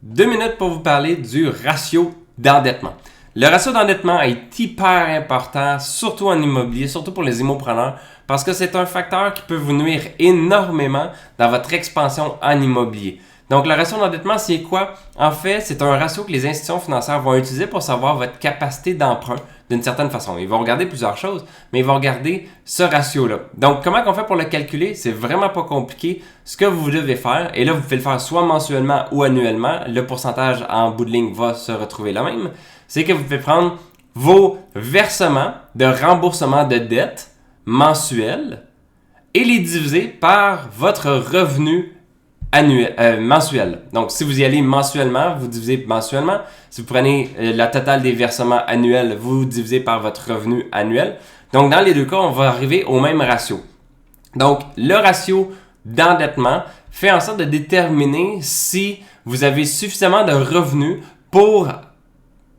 2 minutes pour vous parler du ratio d'endettement. Le ratio d'endettement est hyper important, surtout en immobilier, surtout pour les immopreneurs, parce que c'est un facteur qui peut vous nuire énormément dans votre expansion en immobilier. Donc, le ratio d'endettement, c'est quoi? En fait, c'est un ratio que les institutions financières vont utiliser pour savoir votre capacité d'emprunt d'une certaine façon. Ils vont regarder plusieurs choses, mais ils vont regarder ce ratio-là. Donc, comment on fait pour le calculer? C'est vraiment pas compliqué. Ce que vous devez faire, et là, vous pouvez le faire soit mensuellement ou annuellement, le pourcentage en bout de ligne va se retrouver le même, c'est que vous pouvez prendre vos versements de remboursement de dette mensuels et les diviser par votre revenu mensuel. Donc, si vous y allez mensuellement, vous divisez mensuellement. Si vous prenez la totale des versements annuels, vous divisez par votre revenu annuel. Donc, dans les deux cas, on va arriver au même ratio. Donc, le ratio d'endettement fait en sorte de déterminer si vous avez suffisamment de revenus pour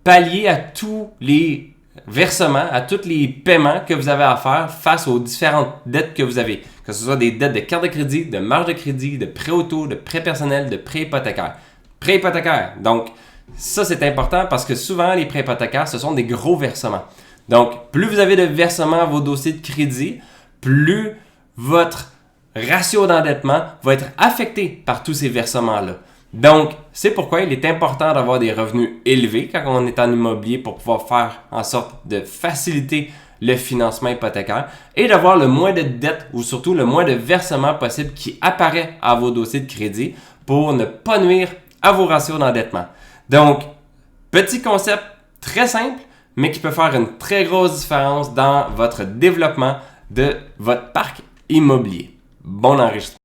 pallier à tous les versements, à tous les paiements que vous avez à faire face aux différentes dettes que vous avez. Que ce soit des dettes de carte de crédit, de marge de crédit, de prêt auto, de prêt personnel, de prêt hypothécaire. Prêt hypothécaire. Donc, ça c'est important parce que souvent les prêts hypothécaires, ce sont des gros versements. Donc, plus vous avez de versements à vos dossiers de crédit, plus votre ratio d'endettement va être affecté par tous ces versements-là. Donc, c'est pourquoi il est important d'avoir des revenus élevés quand on est en immobilier pour pouvoir faire en sorte de faciliter le financement hypothécaire et d'avoir le moins de dettes ou surtout le moins de versements possible qui apparaît à vos dossiers de crédit pour ne pas nuire à vos ratios d'endettement. Donc, petit concept très simple, mais qui peut faire une très grosse différence dans votre développement de votre parc immobilier. Bon enregistrement.